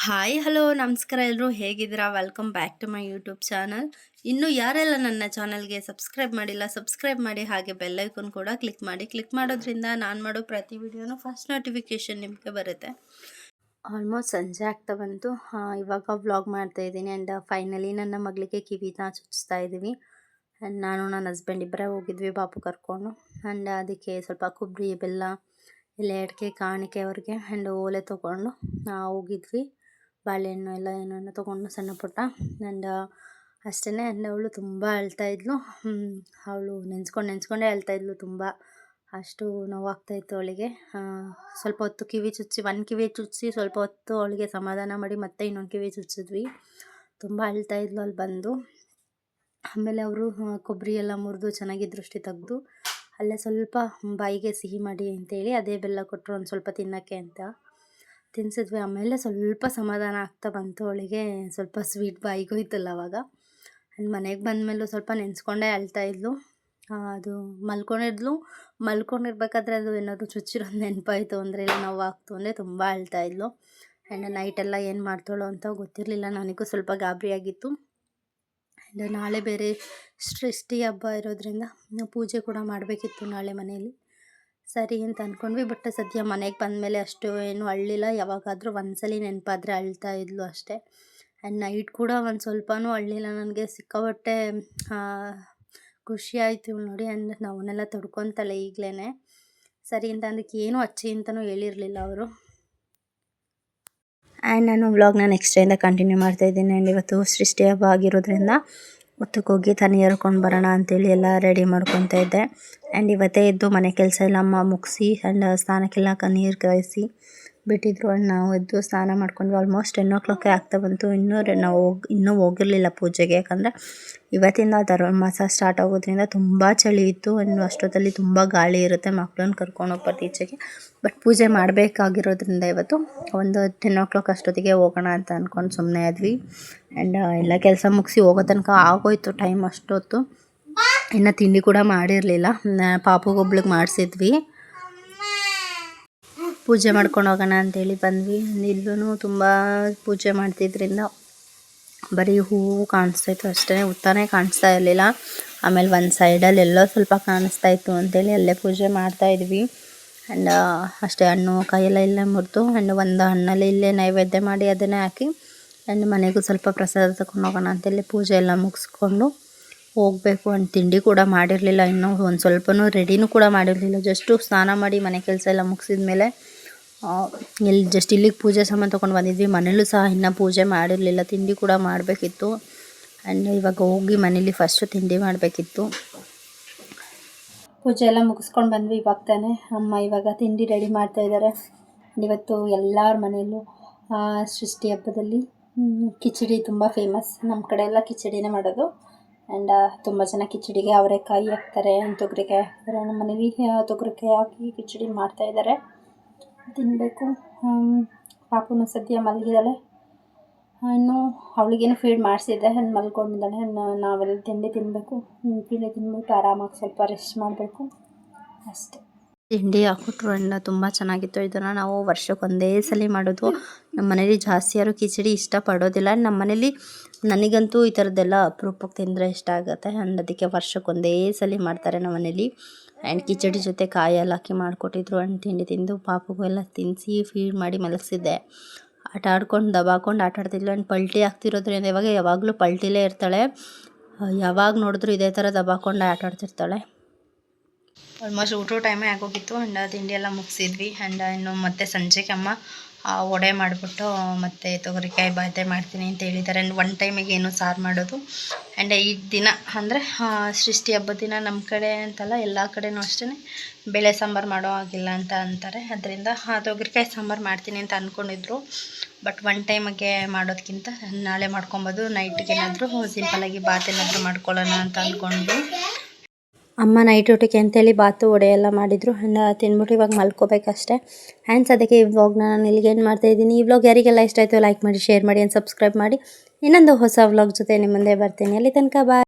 Hi hello ನಮಸ್ಕಾರ ಎಲ್ಲರೂ ಹೇಗಿದ್ದೀರಾ? Welcome back to my YouTube channel. ಇನ್ನು ಯಾರೆಲ್ಲ ನನ್ನ ಚಾನಲ್ಗೆ ಸಬ್ಸ್ಕ್ರೈಬ್ ಮಾಡಿಲ್ಲ ಸಬ್ಸ್ಕ್ರೈಬ್ ಮಾಡಿ, ಹಾಗೆ ಬೆಲ್ ಐಕಾನ್ ಕೂಡ ಕ್ಲಿಕ್ ಮಾಡೋದ್ರಿಂದ ನಾನು ಮಾಡೋ ಪ್ರತಿ ವಿಡಿಯೋನು ಫಸ್ಟ್ ನೋಟಿಫಿಕೇಷನ್ ನಿಮಗೆ ಬರುತ್ತೆ. ಆಲ್ಮೋಸ್ಟ್ ಸಂಜೆ ಆಗ್ತಾ ಬಂತು. ಇವಾಗ ವ್ಲಾಗ್ ಮಾಡ್ತಾ ಇದ್ದೀನಿ. ಆ್ಯಂಡ್ ಫೈನಲಿ ನನ್ನ ಮಗಳಿಗೆ ಕಿವಿನ ಚುಚ್ಚಿಸ್ತಾ ಇದ್ದೀವಿ. ಆ್ಯಂಡ್ ನಾನು ನನ್ನ ಹಸ್ಬೆಂಡ್ ಇಬ್ಬರೇ ಹೋಗಿದ್ವಿ ಪಾಪು ಕರ್ಕೊಂಡು. ಆ್ಯಂಡ್ ಅದಕ್ಕೆ ಸ್ವಲ್ಪ ಕೊಬ್ಬರಿ ಬೆಲ್ಲ ಎಲ್ಲ ಅಡಿಕೆ ಕಾಣಿಕೆ ಅವ್ರಿಗೆ ಆ್ಯಂಡ್ ಓಲೆ ತೊಗೊಂಡು ಹೋಗಿದ್ವಿ. ಬಾಳೆಹಣ್ಣು ಎಲ್ಲ ಏನೇನೋ ತೊಗೊಂಡು ಸಣ್ಣ ಪುಟ್ಟ. ಆ್ಯಂಡ್ ಅಷ್ಟೇ. ಆ್ಯಂಡ್ ಅವಳು ತುಂಬ ಅಳ್ತಾಯಿದ್ಲು. ಅವಳು ನೆನೆಸ್ಕೊಂಡೇ ಅಳ್ತಾಯಿದ್ಲು ತುಂಬ. ಅಷ್ಟು ನೋವಾಗ್ತಾಯಿತ್ತು ಅವಳಿಗೆ. ಸ್ವಲ್ಪ ಹೊತ್ತು ಒಂದು ಕಿವಿ ಚುಚ್ಚಿಸಿ ಸ್ವಲ್ಪ ಹೊತ್ತು ಅವಳಿಗೆ ಸಮಾಧಾನ ಮಾಡಿ ಮತ್ತೆ ಇನ್ನೊಂದು ಕಿವಿ ಚುಚ್ಚಿದ್ವಿ. ತುಂಬ ಅಳ್ತಾಯಿದ್ಲು ಅಲ್ಲಿ ಬಂದು. ಆಮೇಲೆ ಅವರು ಕೊಬ್ಬರಿ ಎಲ್ಲ ಮುರಿದು ಚೆನ್ನಾಗಿ ದೃಷ್ಟಿ ತೆಗೆದು ಅಲ್ಲೇ ಸ್ವಲ್ಪ ಬಾಯಿಗೆ ಸಿಹಿ ಮಾಡಿ ಅಂತೇಳಿ ಅದೇ ಬೆಲ್ಲ ಕೊಟ್ಟರು ಒಂದು ಸ್ವಲ್ಪ ತಿನ್ನೋಕ್ಕೆ ಅಂತ ತಿನ್ನಿಸಿದ್ವಿ. ಆಮೇಲೆ ಸ್ವಲ್ಪ ಸಮಾಧಾನ ಆಗ್ತಾ ಬಂತು ಅವಳಿಗೆ. ಸ್ವಲ್ಪ ಸ್ವೀಟ್ ಬಾಯಿಗೆ ಹೋಯ್ತಲ್ಲ ಅವಾಗ. ಆ್ಯಂಡ್ ಮನೆಗೆ ಬಂದಮೇಲೂ ಸ್ವಲ್ಪ ನೆನೆಸ್ಕೊಂಡೇ ಅಳ್ತಾಯಿದ್ಲು. ಅದು ಮಲ್ಕೊಂಡಿರ್ಬೇಕಾದ್ರೆ ಅದು ಏನಾದರೂ ಚುಚ್ಚಿರೋದು ನೆನಪಾಯಿತು ಅಂದರೆ ಇಲ್ಲ ನೋವಾಗ್ತು ಅಂದರೆ ತುಂಬ ಅಳ್ತಾಯಿದ್ಲು. ಆ್ಯಂಡ್ ನೈಟೆಲ್ಲ ಏನು ಮಾಡ್ತಾಳೋ ಅಂತ ಗೊತ್ತಿರಲಿಲ್ಲ. ನನಗೂ ಸ್ವಲ್ಪ ಗಾಬರಿಯಾಗಿತ್ತು. ಆ್ಯಂಡ್ ನಾಳೆ ಬೇರೆ ಷಷ್ಠಿ ಹಬ್ಬ ಇರೋದ್ರಿಂದ ಪೂಜೆ ಕೂಡ ಮಾಡಬೇಕಿತ್ತು ನಾಳೆ ಮನೆಯಲ್ಲಿ. ಸರಿ ಅಂತ ಅಂದ್ಕೊಂಡ್ವಿ. ಬಟ್ ಸದ್ಯ ಮನೆಗೆ ಬಂದಮೇಲೆ ಅಷ್ಟು ಏನು ಅಳ್ಳಿಲ್ಲ. ಯಾವಾಗಾದರೂ ಒಂದ್ಸಲ ನೆನಪಾದರೆ ಅಳ್ತಾ ಇದ್ಲು ಅಷ್ಟೇ. ಆ್ಯಂಡ್ ನೈಟ್ ಕೂಡ ಒಂದು ಸ್ವಲ್ಪನೂ ಅಳ್ಳಿಲ್ಲ. ನನಗೆ ಸಿಕ್ಕಾಪಟ್ಟೆ ಖುಷಿ ಆಯಿತು ಇವಳು ನೋಡಿ. ಆ್ಯಂಡ್ ಅವನ್ನೆಲ್ಲ ತಡ್ಕೊತಾಳೆ ಈಗಲೇ. ಸರಿ ಅಂತ ಅದಕ್ಕೆ ಏನೂ ಹಚ್ಚಿ ಅಂತಲೂ ಹೇಳಿರಲಿಲ್ಲ ಅವರು. ಆ್ಯಂಡ್ ನಾನು ವ್ಲಾಗ್ನ ನೆಕ್ಸ್ಟ್ ಡೇಯಿಂದ ಕಂಟಿನ್ಯೂ ಮಾಡ್ತಾಯಿದ್ದೀನಿ. ಆ್ಯಂಡ್ ಇವತ್ತು ಸೃಷ್ಟಿ ಹಬ್ಬ ಆಗಿರೋದ್ರಿಂದ ಹೊತ್ತಕ್ಕೆ ಹೋಗಿ ತನಿ ಎರ್ಕೊಂಡು ಬರೋಣ ಅಂತೇಳಿ ಎಲ್ಲ ರೆಡಿ ಮಾಡ್ಕೊತಾ ಇದ್ದೆ. ಆ್ಯಂಡ್ ಇವತ್ತೇ ಎದ್ದು ಮನೆ ಕೆಲಸ ಎಲ್ಲ ಅಮ್ಮ ಮುಗಿಸಿ ಆ್ಯಂಡ್ ಸ್ನಾನಕ್ಕೆಲ್ಲ ನೀರು ಕಾಯಿಸಿ ಬಿಟ್ಟಿದ್ರು. ಆ್ಯಂಡ್ ನಾವು ಎದ್ದು ಸ್ನಾನ ಮಾಡ್ಕೊಂಡ್ವಿ. ಆಲ್ಮೋಸ್ಟ್ 10 o'clock ಆಗ್ತಾ ಬಂತು. ಇನ್ನೂ ಹೋಗಿರಲಿಲ್ಲ ಪೂಜೆಗೆ. ಯಾಕಂದರೆ ಇವತ್ತಿಂದ ಧನುರ್ಮಾಸ ಸ್ಟಾರ್ಟ್ ಆಗೋದ್ರಿಂದ ತುಂಬ ಚಳಿ ಇತ್ತು. ಆ್ಯಂಡ್ ಅಷ್ಟೊತ್ತಲ್ಲಿ ತುಂಬ ಗಾಳಿ ಇರುತ್ತೆ. ಮಕ್ಕಳನ್ನ ಕರ್ಕೊಂಡು ಹೋಗ್ಬಾರ್ದು ಈಚೆಗೆ. ಬಟ್ ಪೂಜೆ ಮಾಡಬೇಕಾಗಿರೋದ್ರಿಂದ ಇವತ್ತು ಒಂದು 10 o'clock ಅಷ್ಟೊತ್ತಿಗೆ ಹೋಗೋಣ ಅಂತ ಅಂದ್ಕೊಂಡು ಸುಮ್ಮನೆ ಆದ್ವಿ. ಆ್ಯಂಡ್ ಎಲ್ಲ ಕೆಲಸ ಮುಗಿಸಿ ಹೋಗೋ ತನಕ ಆಗೋಯ್ತು ಟೈಮ್ ಅಷ್ಟೊತ್ತು. ಇನ್ನು ತಿಂಡಿ ಕೂಡ ಮಾಡಿರಲಿಲ್ಲ. ಪಾಪುಗೊಬ್ಳಿಗೆ ಮಾಡಿಸಿದ್ವಿ. ಪೂಜೆ ಮಾಡ್ಕೊಂಡು ಹೋಗೋಣ ಅಂತೇಳಿ ಬಂದ್ವಿ. ಇಲ್ಲೂ ತುಂಬ ಪೂಜೆ ಮಾಡ್ತಿದ್ರಿಂದ ಬರೀ ಹೂವು ಕಾಣಿಸ್ತಾಯಿತ್ತು ಅಷ್ಟೇ, ಉತ್ತಾನೇ ಕಾಣಿಸ್ತಾ ಇರಲಿಲ್ಲ. ಆಮೇಲೆ ಒಂದು ಸೈಡಲ್ಲಿ ಎಲ್ಲೋ ಸ್ವಲ್ಪ ಕಾಣಿಸ್ತಾಯಿತ್ತು ಅಂತೇಳಿ ಅಲ್ಲೇ ಪೂಜೆ ಮಾಡ್ತಾಯಿದ್ವಿ. ಆ್ಯಂಡ್ ಅಷ್ಟೇ ಹಣ್ಣು ಕಾಯೆಲ್ಲ ಇಲ್ಲೇ ಮುರಿದು ಆ್ಯಂಡ್ ಒಂದು ಹಣ್ಣಲ್ಲಿ ಇಲ್ಲೇ ನೈವೇದ್ಯ ಮಾಡಿ ಅದನ್ನೇ ಹಾಕಿ ಆ್ಯಂಡ್ ಮನೆಗೂ ಸ್ವಲ್ಪ ಪ್ರಸಾದ ತಗೊಂಡು ಹೋಗೋಣ ಅಂತೇಳಿ ಪೂಜೆ ಎಲ್ಲ ಮುಗಿಸ್ಕೊಂಡು ಹೋಗಬೇಕು. ಆ್ಯಂಡ್ ತಿಂಡಿ ಕೂಡ ಮಾಡಿರಲಿಲ್ಲ. ಇನ್ನೂ ಒಂದು ಸ್ವಲ್ಪನೂ ರೆಡಿನೂ ಕೂಡ ಮಾಡಿರಲಿಲ್ಲ. ಜಸ್ಟು ಸ್ನಾನ ಮಾಡಿ ಮನೆ ಕೆಲಸ ಎಲ್ಲ ಮುಗಿಸಿದ ಮೇಲೆ ಇಲ್ಲಿಗೆ ಪೂಜೆ ಸಾಮಾನು ತೊಗೊಂಡು ಬಂದಿದ್ವಿ. ಮನೇಲೂ ಸಹ ಇನ್ನೂ ಪೂಜೆ ಮಾಡಿರಲಿಲ್ಲ. ತಿಂಡಿ ಕೂಡ ಮಾಡಬೇಕಿತ್ತು. ಆ್ಯಂಡ್ ಇವಾಗ ಹೋಗಿ ಮನೇಲಿ ಫಸ್ಟು ತಿಂಡಿ ಮಾಡಬೇಕಿತ್ತು. ಪೂಜೆ ಎಲ್ಲ ಮುಗಿಸ್ಕೊಂಡು ಬಂದ್ವಿ ಇವಾಗ ತಾನೆ. ಅಮ್ಮ ಇವಾಗ ತಿಂಡಿ ರೆಡಿ ಮಾಡ್ತಾಯಿದ್ದಾರೆ. ಇವತ್ತು ಎಲ್ಲರ ಮನೆಯಲ್ಲೂ ಸೃಷ್ಟಿ ಹಬ್ಬದಲ್ಲಿ ಕಿಚಡಿ ತುಂಬ ಫೇಮಸ್. ನಮ್ಮ ಕಡೆ ಎಲ್ಲ ಕಿಚಡಿನೇ ಮಾಡೋದು. ಆ್ಯಂಡ್ ತುಂಬ ಜನ ಕಿಚಡಿಗೆ ಅವರೆಕಾಯಿ ಹಾಕ್ತಾರೆ, ತೊಗರಿಕಾಯಿ ಹಾಕ್ತಾರೆ. ನಮ್ಮ ಮನೇಲಿ ತೊಗರಿಕಾಯಿ ಹಾಕಿ ಕಿಚಡಿ ಮಾಡ್ತಾಯಿದ್ದಾರೆ. ತಿನ್ನಬೇಕು. ಪಾಪುನು ಸದ್ಯ ಮಲಗಿದ್ದಾಳೆ. ಇನ್ನು ಅವಳಿಗೇನು ಫೀಡ್ ಮಾಡಿಸಿದ್ದೆ. ಮಲ್ಕೊಂಡಿದ್ದಾಳೆ. ನಾವೆಲ್ಲ ತಿಂಡಿ ತಿನ್ನಬೇಕು. ತಿಂಡಿ ತಿಂದ್ಬಿಟ್ಟು ಆರಾಮಾಗಿ ಸ್ವಲ್ಪ ರೆಸ್ಟ್ ಮಾಡಬೇಕು ಅಷ್ಟೇ. ತಿಂಡಿ ಹಾಕ್ಬಿಟ್ರು. ಆ್ಯಂಡ್ ತುಂಬ ಚೆನ್ನಾಗಿತ್ತು. ಇದನ್ನು ನಾವು ವರ್ಷಕ್ಕೆ ಒಂದೇ ಸಲ ಮಾಡೋದು. ನಮ್ಮ ಮನೇಲಿ ಜಾಸ್ತಿ ಯಾರು ಕಿಚಡಿ ಇಷ್ಟಪಡೋದಿಲ್ಲ. ನಮ್ಮ ಮನೇಲಿ ನನಗಂತೂ ಈ ಥರದ್ದೆಲ್ಲ ಅಪರೂಪಕ್ಕೆ ತಿಂದರೆ ಇಷ್ಟ ಆಗುತ್ತೆ. ಆ್ಯಂಡ್ ಅದಕ್ಕೆ ವರ್ಷಕ್ಕೆ ಒಂದೇ ಸಲ ಮಾಡ್ತಾರೆ ನಮ್ಮ ಮನೇಲಿ. ಆ್ಯಂಡ್ ಕಿಚಡಿ ಜೊತೆ ಕಾಯಲ್ಲಿ ಹಾಕಿ ಮಾಡಿಕೊಟ್ಟಿದ್ರು. ಆ್ಯಂಡ್ ತಿಂಡಿ ತಿಂದು ಪಾಪಗೂ ಎಲ್ಲ ತಿನ್ನಿಸಿ ಫೀಡ್ ಮಾಡಿ ಮಲಗಿಸಿದ್ದೆ. ಆಟ ಆಡ್ಕೊಂಡು ದಬಾಕೊಂಡು ಆಟಾಡ್ತಿದ್ಲು. ಆ್ಯಂಡ್ ಪಲ್ಟಿ ಆಗ್ತಿರೋದ್ರಿಂದ ಯಾವಾಗಲೂ ಪಲ್ಟಿಲೇ ಇರ್ತಾಳೆ. ಯಾವಾಗ ನೋಡಿದ್ರು ಇದೇ ಥರ ದಬಾಕೊಂಡು ಆಟಾಡ್ತಿರ್ತಾಳೆ. ಆಲ್ಮೋಸ್ಟ್ ಊಟ ಟೈಮೇ ಆಗೋಗಿತ್ತು. ಆ್ಯಂಡ್ ತಿಂಡಿ ಎಲ್ಲ ಮುಗಿಸಿದ್ವಿ. ಆ್ಯಂಡ್ ಇನ್ನು ಮತ್ತೆ ಸಂಜೆಗೆ ಅಮ್ಮ ವಡೆ ಮಾಡಿಬಿಟ್ಟು ಮತ್ತು ತೊಗರಿಕಾಯಿ ಬಾತೆ ಮಾಡ್ತೀನಿ ಅಂತ ಹೇಳಿದ್ದಾರೆ. ಆ್ಯಂಡ್ ಒನ್ ಟೈಮಿಗೆ ಏನು ಸಾರು ಮಾಡೋದು. ಆ್ಯಂಡ್ ಈ ದಿನ ಅಂದರೆ ಸೃಷ್ಟಿ ಹಬ್ಬದ ದಿನ ನಮ್ಮ ಕಡೆ ಅಂತಲ್ಲ ಎಲ್ಲ ಕಡೆನೂ ಅಷ್ಟೇ ಬೇಳೆ ಸಾಂಬಾರು ಮಾಡೋ ಆಗಿಲ್ಲ ಅಂತ ಅಂತಾರೆ. ಅದರಿಂದ ತೊಗರಿಕಾಯಿ ಸಾಂಬಾರು ಮಾಡ್ತೀನಿ ಅಂತ ಅಂದ್ಕೊಂಡಿದ್ರು. ಬಟ್ ಒನ್ ಟೈಮಿಗೆ ಮಾಡೋದಕ್ಕಿಂತ ನಾಳೆ ಮಾಡ್ಕೊಬೋದು. ನೈಟ್ಗೆ ಏನಾದರೂ ಸಿಂಪಲಾಗಿ ಬಾತ್ ಏನಾದರೂ ಮಾಡ್ಕೊಳ್ಳೋಣ ಅಂತ ಅಂದ್ಕೊಂಡು ಅಮ್ಮ ನೈಟ್ ಊಟಕ್ಕೆ ಅಂತೇಳಿ ಬಾತು ವಡೆ ಎಲ್ಲ ಮಾಡಿದರು. ಆ್ಯಂಡ್ ತಿಂದ್ಬಿಟ್ಟು ಇವಾಗ ಮಲ್ಕೋಬೇಕಷ್ಟೇ. ಆ್ಯಂಡ್ ಸದ್ಯಕ್ಕೆ ಈ ವ್ಲಾಗ್ನ ನಾನು ಇಲ್ಲಿಗೆ ಏನು ಮಾಡ್ತಾಯಿದ್ದೀನಿ. ಈ ವ್ಲಾಗ್ ಯಾರಿಗೆಲ್ಲ ಇಷ್ಟ ಆಯಿತು ಲೈಕ್ ಮಾಡಿ, ಶೇರ್ ಮಾಡಿ ಆ್ಯಂಡ್ ಸಬ್ಸ್ಕ್ರೈಬ್ ಮಾಡಿ. ಇನ್ನೊಂದು ಹೊಸ ವ್ಲಾಗ್ ಜೊತೆ ನಿಮ್ಮ ಮುಂದೆ ಬರ್ತೀನಿ. ಅಲ್ಲಿ ತನಕ ಬಾಯ್.